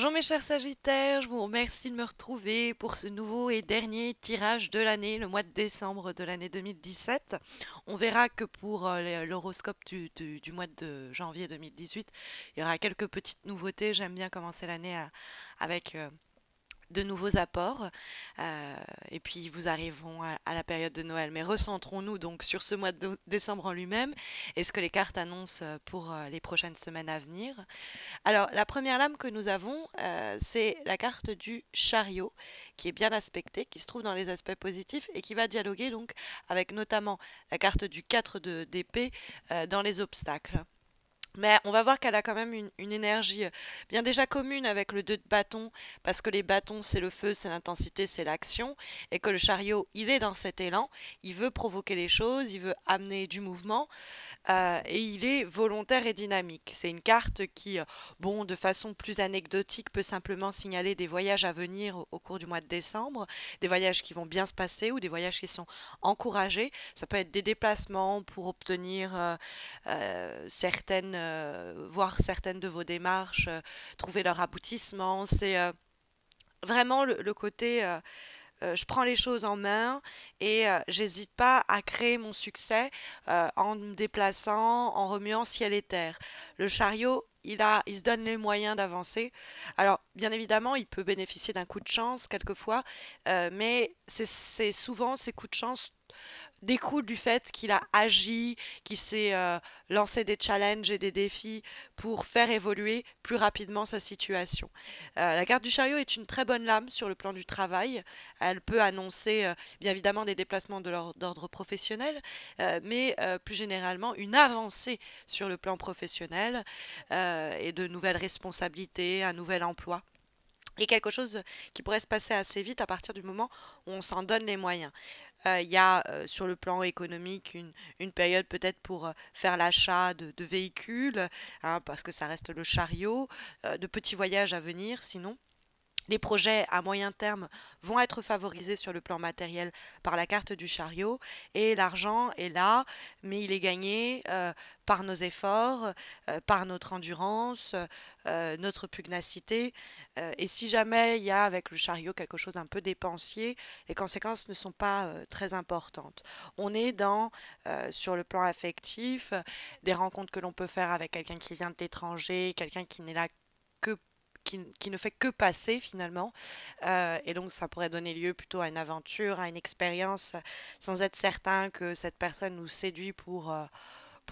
Bonjour mes chers Sagittaires, je vous remercie de me retrouver pour ce nouveau et dernier tirage de l'année, le mois de décembre de l'année 2017. On verra que pour l'horoscope du mois de janvier 2018, il y aura quelques petites nouveautés. J'aime bien commencer l'année avec de nouveaux apports. euh, et puis vous arriverons à la période de Noël. Mais recentrons-nous donc sur ce mois de décembre en lui-même et ce que les cartes annoncent pour les prochaines semaines à venir. Alors, la première lame que nous avons, c'est la carte du chariot, qui est bien aspectée, qui se trouve dans les aspects positifs et qui va dialoguer donc avec notamment la carte du 4 d'épée dans les obstacles. Mais on va voir qu'elle a quand même une énergie bien déjà commune avec le 2 de bâton, parce que les bâtons, c'est le feu, c'est l'intensité, c'est l'action, et que le chariot, il est dans cet élan, il veut provoquer les choses, il veut amener du mouvement, et il est volontaire et dynamique. C'est une carte qui, bon, de façon plus anecdotique, peut simplement signaler des voyages à venir au cours du mois de décembre, des voyages qui vont bien se passer ou des voyages qui sont encouragés. Ça peut être des déplacements pour obtenir voir certaines de vos démarches, trouver leur aboutissement. C'est vraiment le côté je prends les choses en main et j'hésite pas à créer mon succès en me déplaçant, en remuant ciel et terre. Le chariot, il se donne les moyens d'avancer. Alors, bien évidemment, il peut bénéficier d'un coup de chance quelquefois, mais c'est souvent ces coups de chance découle du fait qu'il a agi, qu'il s'est lancé des challenges et des défis pour faire évoluer plus rapidement sa situation. La carte du chariot est une très bonne lame sur le plan du travail. Elle peut annoncer bien évidemment des déplacements d'ordre professionnel, mais plus généralement une avancée sur le plan professionnel et de nouvelles responsabilités, un nouvel emploi. Et quelque chose qui pourrait se passer assez vite à partir du moment où on s'en donne les moyens. Il y a sur le plan économique une période peut-être pour faire l'achat de véhicules, hein, parce que ça reste le chariot, de petits voyages à venir sinon. Les projets à moyen terme vont être favorisés sur le plan matériel par la carte du chariot et l'argent est là, mais il est gagné par nos efforts, par notre endurance, notre pugnacité. Et si jamais il y a avec le chariot quelque chose un peu dépensier, les conséquences ne sont pas très importantes. On est sur le plan affectif, des rencontres que l'on peut faire avec quelqu'un qui vient de l'étranger, quelqu'un qui n'est là que qui ne fait que passer finalement. Et donc ça pourrait donner lieu plutôt à une aventure, à une expérience, sans être certain que cette personne nous séduit pour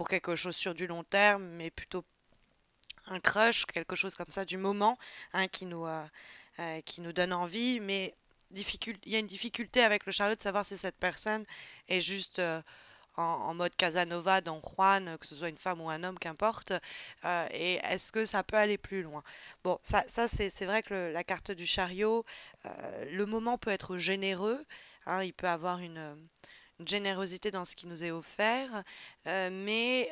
quelque chose sur du long terme, mais plutôt un crush, quelque chose comme ça du moment, hein, qui nous donne envie. Mais il y a une difficulté avec le chariot de savoir si cette personne est juste en mode Casanova dans Juan, que ce soit une femme ou un homme, qu'importe. Et est-ce que ça peut aller plus loin? Bon, ça c'est vrai que la carte du chariot, le moment peut être généreux, hein, il peut avoir une générosité dans ce qui nous est offert, mais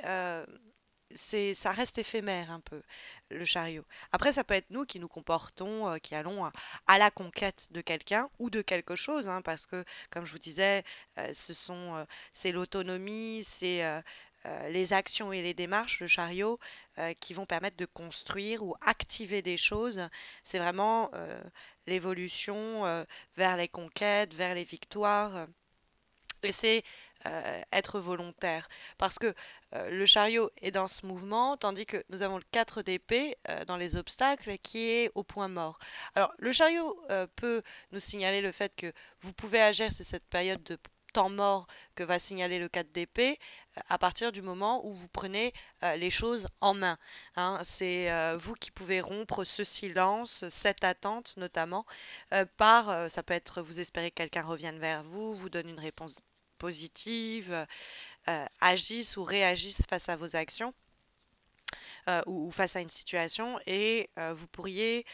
ça reste éphémère un peu, le chariot. Après, ça peut être nous qui nous comportons, qui allons à la conquête de quelqu'un ou de quelque chose, hein, parce que, comme je vous disais, c'est l'autonomie, c'est les actions et les démarches, le chariot, qui vont permettre de construire ou activer des choses. C'est vraiment l'évolution vers les conquêtes, vers les victoires. Et c'est être volontaire. Parce que le chariot est dans ce mouvement, tandis que nous avons le 4 d'épée dans les obstacles qui est au point mort. Alors, le chariot peut nous signaler le fait que vous pouvez agir sur cette période de temps mort que va signaler le 4 d'épée à partir du moment où vous prenez les choses en main. Hein. C'est vous qui pouvez rompre ce silence, cette attente notamment, ça peut être vous espérez que quelqu'un revienne vers vous, vous donne une réponse positive, agissent ou réagissent face à vos actions ou face à une situation et vous pourriez,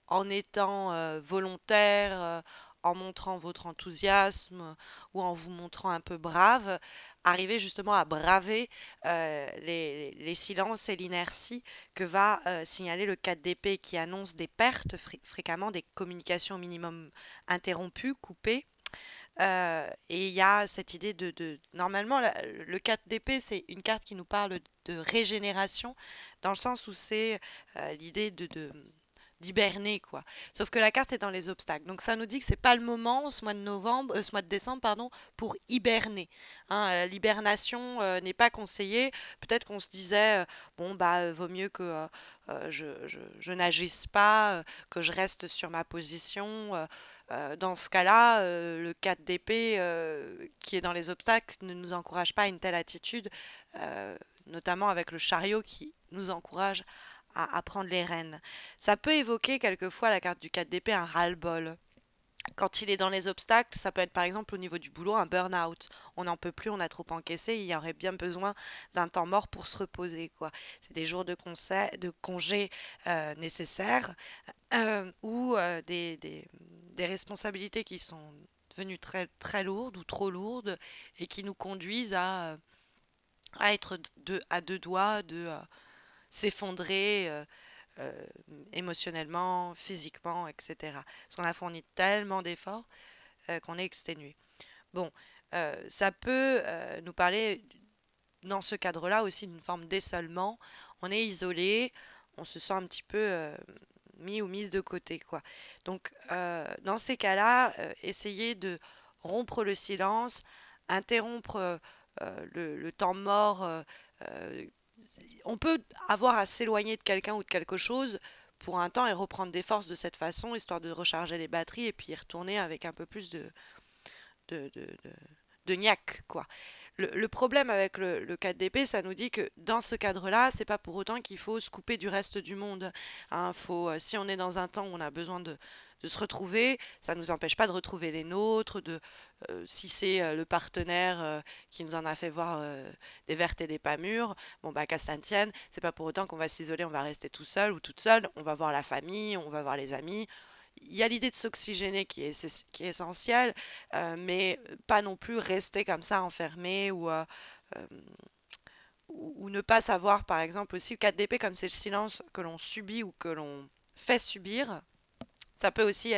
en étant volontaire, en montrant votre enthousiasme ou en vous montrant un peu brave, arriver justement à braver les silences et l'inertie que va signaler le 4 d'épée qui annonce des pertes fréquemment, des communications au minimum interrompues, coupées. Et il y a cette idée normalement, le 4 d'épée, c'est une carte qui nous parle de régénération, dans le sens où c'est l'idée d'hiberner, quoi. Sauf que la carte est dans les obstacles. Donc ça nous dit que c'est pas le moment, ce mois de novembre, ce mois de décembre, pardon, pour hiberner. Hein, l'hibernation n'est pas conseillée. Peut-être qu'on se disait, bon, bah, vaut mieux que je n'agisse pas, que je reste sur ma position. Dans ce cas-là, le 4 d'épée qui est dans les obstacles ne nous encourage pas à une telle attitude, notamment avec le chariot qui nous encourage à prendre les rênes. Ça peut évoquer quelquefois la carte du 4 d'épée un ras-le-bol. Quand il est dans les obstacles, ça peut être par exemple au niveau du boulot un burn-out. On n'en peut plus, on a trop encaissé, il y aurait bien besoin d'un temps mort pour se reposer, quoi. C'est des jours de congé nécessaires ou des responsabilités qui sont devenues très, très lourdes ou trop lourdes et qui nous conduisent à être à deux doigts de s'effondrer euh, émotionnellement, physiquement, etc. Parce qu'on a fourni tellement d'efforts qu'on est exténué. Bon, ça peut nous parler dans ce cadre-là aussi d'une forme d'isolement. On est isolé, on se sent un petit peu mis ou mise de côté, quoi. Donc, dans ces cas-là, essayez de rompre le silence, interrompre le temps mort. Euh, on peut avoir à s'éloigner de quelqu'un ou de quelque chose pour un temps et reprendre des forces de cette façon, histoire de recharger les batteries et puis y retourner avec un peu plus de, de, de, de niaque, quoi. Le problème avec le 4DP, ça nous dit que dans ce cadre-là, c'est pas pour autant qu'il faut se couper du reste du monde. Hein, si on est dans un temps où on a besoin de se retrouver, ça ne nous empêche pas de retrouver les nôtres, si c'est le partenaire qui nous en a fait voir des vertes et des pas mûres, bon bah qu'à cela ne tienne, c'est pas pour autant qu'on va s'isoler, on va rester tout seul ou toute seule, on va voir la famille, on va voir les amis, il y a l'idée de s'oxygéner qui est essentielle, mais pas non plus rester comme ça enfermé euh, ou ne pas savoir, par exemple, aussi le 4DP, comme c'est le silence que l'on subit ou que l'on fait subir. Ça peut aussi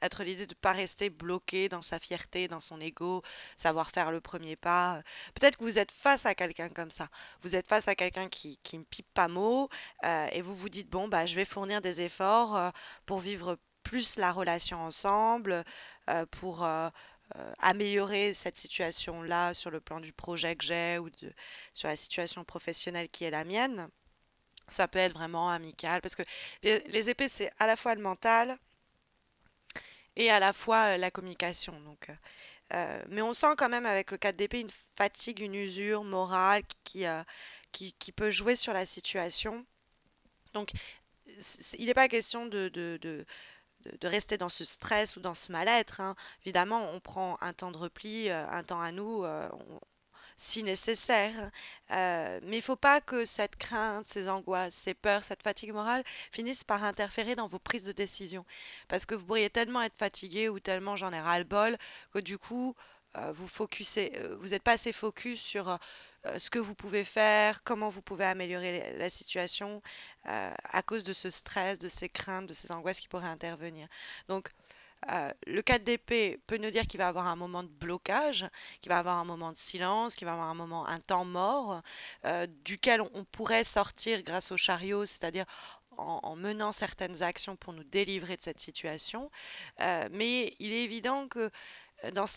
être l'idée de ne pas rester bloqué dans sa fierté, dans son ego, savoir faire le premier pas. Peut-être que vous êtes face à quelqu'un comme ça. Vous êtes face à quelqu'un qui ne pipe pas mot et vous vous dites, bon, bah, je vais fournir des efforts pour vivre plus la relation ensemble, pour améliorer cette situation-là sur le plan du projet que j'ai sur la situation professionnelle qui est la mienne. Ça peut être vraiment amical parce que les épées, c'est à la fois le mental, et à la fois la communication. Donc, mais on sent quand même avec le 4 d'épée une fatigue, une usure morale qui peut jouer sur la situation. Donc, il n'est pas question de rester dans ce stress ou dans ce mal-être. Hein. Évidemment, on prend un temps de repli, un temps à nous, si nécessaire. Mais il ne faut pas que cette crainte, ces angoisses, ces peurs, cette fatigue morale finissent par interférer dans vos prises de décision. Parce que vous pourriez tellement être fatigué ou tellement j'en ai ras-le-bol que du coup, vous n'êtes pas assez focus sur ce que vous pouvez faire, comment vous pouvez améliorer la situation à cause de ce stress, de ces craintes, de ces angoisses qui pourraient intervenir. Donc, le 4 d'épée peut nous dire qu'il va avoir un moment de blocage, qu'il va avoir un moment de silence, qu'il va avoir un temps mort, duquel on pourrait sortir grâce au chariot, c'est-à-dire en menant certaines actions pour nous délivrer de cette situation. Mais il est évident que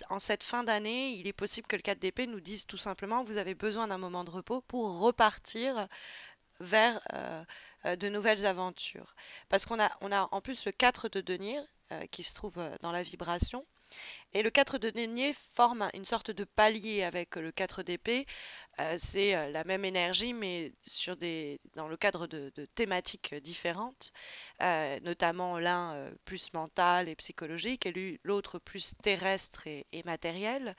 en cette fin d'année, il est possible que le 4 d'épée nous dise tout simplement que vous avez besoin d'un moment de repos pour repartir vers de nouvelles aventures. Parce qu'on a en plus le 4 de denier qui se trouve dans la vibration. Et le 4 de denier forme une sorte de palier avec le 4 d'épée. C'est la même énergie, mais dans le cadre de thématiques différentes, notamment l'un plus mental et psychologique et l'autre plus terrestre et matériel.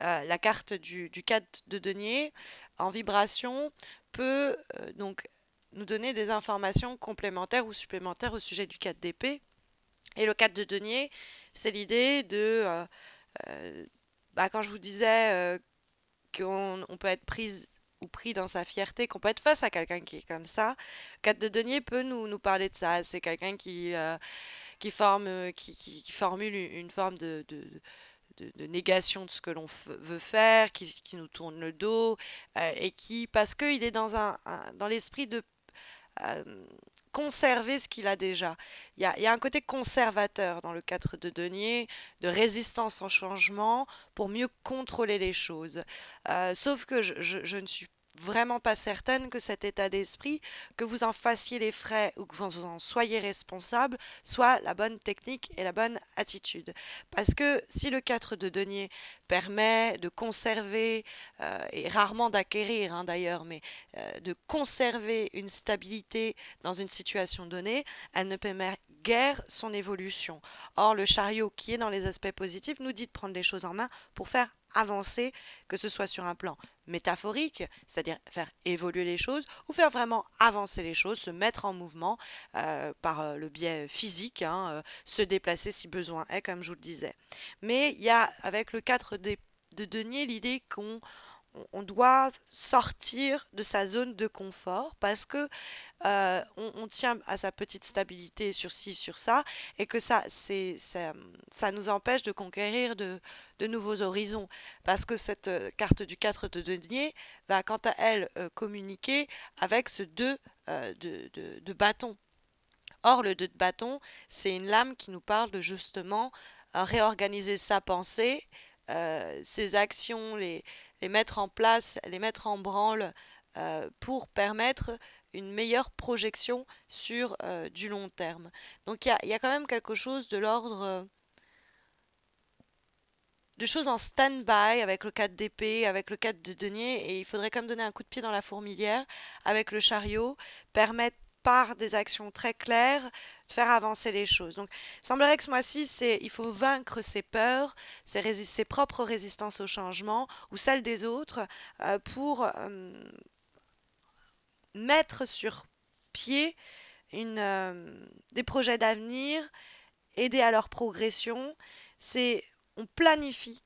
La carte du 4 de denier en vibration peut donc nous donner des informations complémentaires ou supplémentaires au sujet du 4 d'épée. Et le 4 de denier, c'est l'idée euh, bah, quand je vous disais qu'on peut être prise ou pris dans sa fierté, qu'on peut être face à quelqu'un qui est comme ça, le 4 de denier peut nous parler de ça. C'est quelqu'un qui formule une forme de négation de ce que l'on veut faire, qui nous tourne le dos, et parce qu'il est dans l'esprit euh, conserver ce qu'il a déjà. Il y a un côté conservateur dans le 4 de denier, de résistance au changement pour mieux contrôler les choses. Sauf que je ne suis vraiment pas certaine que cet état d'esprit, que vous en fassiez les frais ou que vous en soyez responsable, soit la bonne technique et la bonne attitude. Parce que si le 4 de denier permet de conserver, et rarement d'acquérir hein, d'ailleurs, mais de conserver une stabilité dans une situation donnée, elle ne permet guère son évolution. Or, le chariot qui est dans les aspects positifs nous dit de prendre les choses en main pour faire avancer, que ce soit sur un plan métaphorique, c'est-à-dire faire évoluer les choses, ou faire vraiment avancer les choses, se mettre en mouvement par le biais physique, hein, se déplacer si besoin est, comme je vous le disais. Mais il y a avec le 4 de denier l'idée qu'on doit sortir de sa zone de confort parce que on tient à sa petite stabilité sur ci, sur ça, et que ça nous empêche de conquérir de nouveaux horizons. Parce que cette carte du 4 de denier va quant à elle communiquer avec ce 2 de bâton. Or, le 2 de bâton, c'est une lame qui nous parle de justement réorganiser sa pensée, ses actions, les mettre en place, les mettre en branle pour permettre une meilleure projection sur du long terme. Donc il y a quand même quelque chose de l'ordre de choses en stand-by avec le 4 d'épée, avec le 4 de denier, et il faudrait quand même donner un coup de pied dans la fourmilière avec le chariot, permettre par des actions très claires de faire avancer les choses. Donc, il semblerait que ce mois-ci, il faut vaincre ses peurs, ses propres résistances au changement ou celles des autres pour mettre sur pied des projets d'avenir, aider à leur progression. C'est on planifie.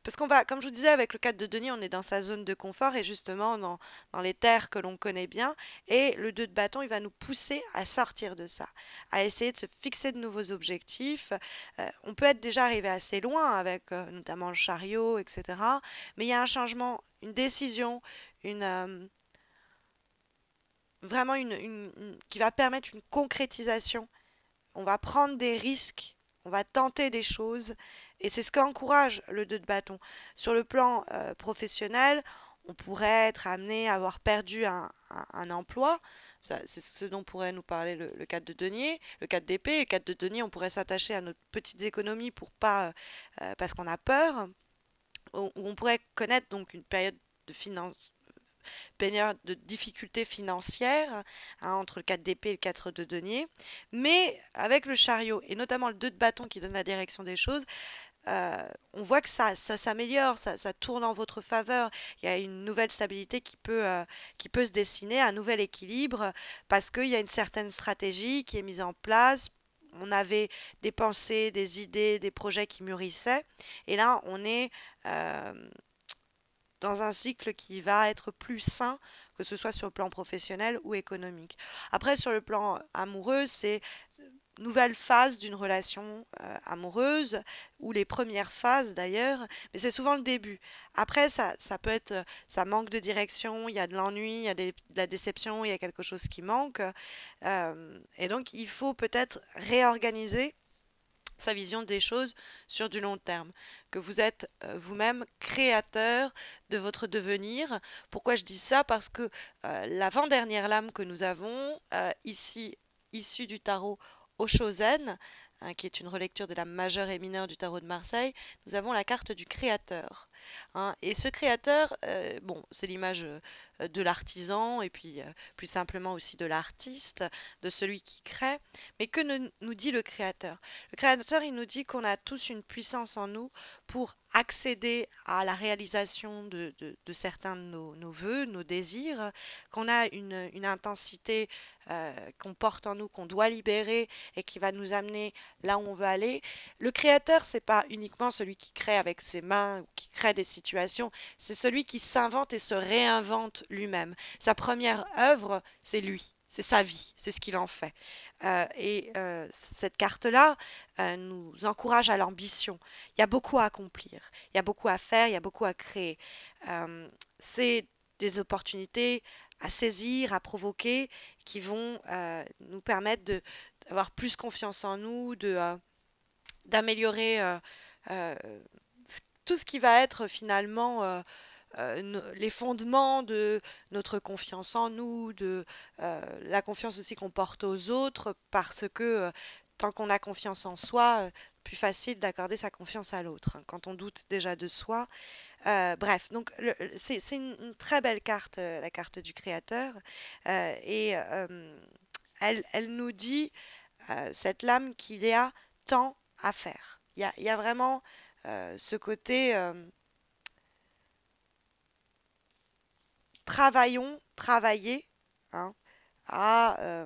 Parce qu'on va, comme je vous disais, avec le 4 de denier, on est dans sa zone de confort et justement dans les terres que l'on connaît bien. Et le 2 de bâton, il va nous pousser à sortir de ça, à essayer de se fixer de nouveaux objectifs. On peut être déjà arrivé assez loin avec notamment le chariot, etc. Mais il y a un changement, une décision, une, vraiment qui va permettre une concrétisation. On va prendre des risques, on va tenter des choses, et c'est ce qu'encourage le 2 de bâton. Sur le plan professionnel, on pourrait être amené à avoir perdu un emploi. C'est ce dont pourrait nous parler le 4 de denier, le 4 d'épée. Le 4 de denier, on pourrait s'attacher à nos petites économies pour pas, parce qu'on a peur. Ou on pourrait connaître donc une période de finance période de difficultés financières hein, entre le 4 d'épée et le 4 de denier. Mais avec le chariot, et notamment le 2 de bâton qui donne la direction des choses, on voit que ça s'améliore, ça tourne en votre faveur. Il y a une nouvelle stabilité qui peut se dessiner, un nouvel équilibre, parce qu'il y a une certaine stratégie qui est mise en place. On avait des pensées, des idées, des projets qui mûrissaient. Et là, on est euh, dans un cycle qui va être plus sain, que ce soit sur le plan professionnel ou économique. Après, sur le plan amoureux, c'est nouvelle phase d'une relation amoureuse, ou les premières phases d'ailleurs, mais c'est souvent le début. Après, ça peut être, ça manque de direction, il y a de l'ennui, il y a de la déception, il y a quelque chose qui manque. Et donc, il faut peut-être réorganiser sa vision des choses sur du long terme, que vous êtes vous-même créateur de votre devenir. Pourquoi je dis ça? Parce que l'avant-dernière lame que nous avons ici, issue du tarot Oshozen, hein, qui est une relecture de la majeure et mineure du tarot de Marseille, nous avons la carte du créateur. Hein. Et ce créateur, bon, c'est l'image de l'artisan et puis plus simplement aussi de l'artiste, de celui qui crée. Mais que nous dit le créateur? Le créateur, il nous dit qu'on a tous une puissance en nous pour accéder à la réalisation de certains de nos vœux, nos désirs, qu'on a une intensité qu'on porte en nous, qu'on doit libérer et qui va nous amener là où on veut aller. Le créateur, c'est pas uniquement celui qui crée avec ses mains ou qui crée des situations, c'est celui qui s'invente et se réinvente lui-même. Sa première œuvre, c'est lui, c'est sa vie, c'est ce qu'il en fait. Cette carte-là nous encourage à l'ambition. Il y a beaucoup à accomplir, il y a beaucoup à faire, il y a beaucoup à créer. C'est des opportunités à saisir, à provoquer, qui vont nous permettre d'avoir plus confiance en nous, d'améliorer euh, tout ce qui va être finalement les fondements de notre confiance en nous, de la confiance aussi qu'on porte aux autres, parce que tant qu'on a confiance en soi, plus facile d'accorder sa confiance à l'autre, hein. Quand on doute déjà de soi. Bref, donc c'est une très belle carte, la carte du créateur, et elle nous dit, cette lame, qu'il y a tant à faire. Il y a vraiment ce côté travaillons, travailler, hein, à,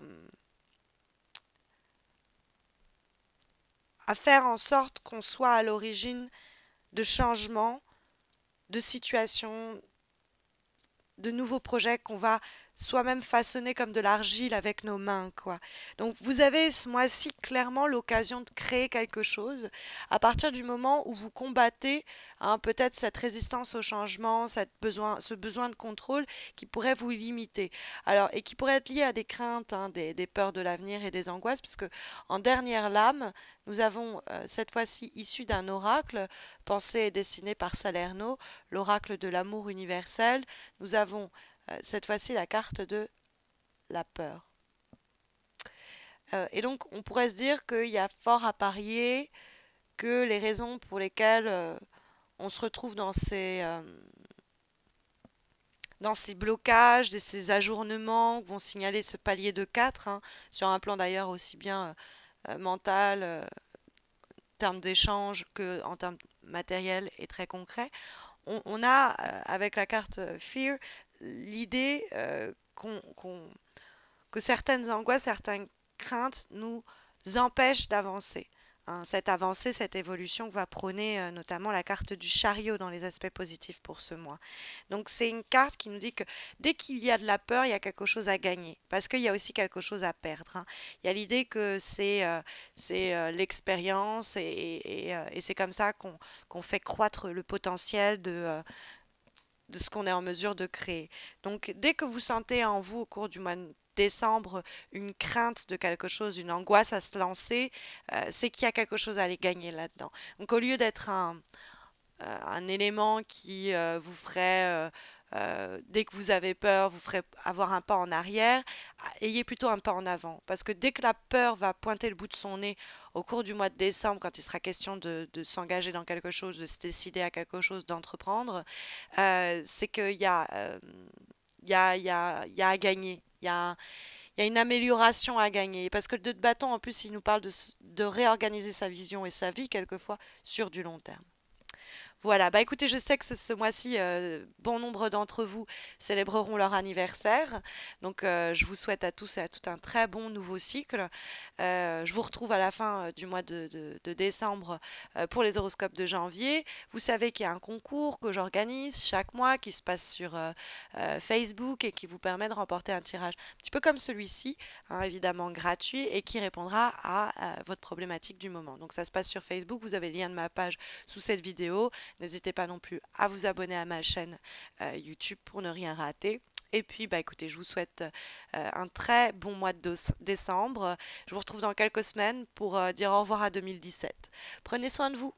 à faire en sorte qu'on soit à l'origine de changements, de situations, de nouveaux projets qu'on va soi-même façonner comme de l'argile avec nos mains, quoi. Donc vous avez ce mois-ci clairement l'occasion de créer quelque chose à partir du moment où vous combattez, hein, peut-être cette résistance au changement, ce besoin de contrôle qui pourrait vous limiter. Alors, et qui pourrait être lié à des craintes, hein, des peurs de l'avenir et des angoisses, puisque en dernière lame, nous avons cette fois-ci issu d'un oracle pensé et dessiné par Salerno, l'oracle de l'amour universel. Nous avons cette fois-ci la carte de la peur. Et donc, on pourrait se dire qu'il y a fort à parier que les raisons pour lesquelles on se retrouve dans ces blocages et ces ajournements vont signaler ce palier de 4, hein, sur un plan d'ailleurs aussi bien mental, en termes d'échange, que en termes matériels et très concrets. On a, avec la carte Fear, l'idée que certaines angoisses, certaines craintes nous empêchent d'avancer, hein. Cette avancée, cette évolution que va prôner notamment la carte du chariot dans les aspects positifs pour ce mois. Donc c'est une carte qui nous dit que dès qu'il y a de la peur, il y a quelque chose à gagner, parce qu'il y a aussi quelque chose à perdre, hein. Il y a l'idée que c'est l'expérience et c'est comme ça qu'on fait croître le potentiel de ce qu'on est en mesure de créer. Donc, dès que vous sentez en vous, au cours du mois de décembre, une crainte de quelque chose, une angoisse à se lancer, c'est qu'il y a quelque chose à aller gagner là-dedans. Donc, au lieu d'être un élément qui vous ferait, dès que vous avez peur, vous ferait avoir un pas en arrière, ayez plutôt un pas en avant. Parce que dès que la peur va pointer le bout de son nez au cours du mois de décembre, quand il sera question de s'engager dans quelque chose, de se décider à quelque chose, d'entreprendre, c'est qu'il y a, il y a à gagner. Il y a une amélioration à gagner. Parce que le 2 de bâton, en plus, il nous parle de réorganiser sa vision et sa vie, quelquefois, sur du long terme. Voilà, bah écoutez, je sais que ce mois-ci, bon nombre d'entre vous célébreront leur anniversaire. Donc, je vous souhaite à tous et à toutes un très bon nouveau cycle. Je vous retrouve à la fin du mois de décembre pour les horoscopes de janvier. Vous savez qu'il y a un concours que j'organise chaque mois qui se passe sur Facebook et qui vous permet de remporter un tirage un petit peu comme celui-ci, hein, évidemment gratuit, et qui répondra à votre problématique du moment. Donc, ça se passe sur Facebook. Vous avez le lien de ma page sous cette vidéo. N'hésitez pas non plus à vous abonner à ma chaîne YouTube pour ne rien rater. Et puis, bah écoutez, je vous souhaite un très bon mois de décembre. Je vous retrouve dans quelques semaines pour dire au revoir à 2017. Prenez soin de vous.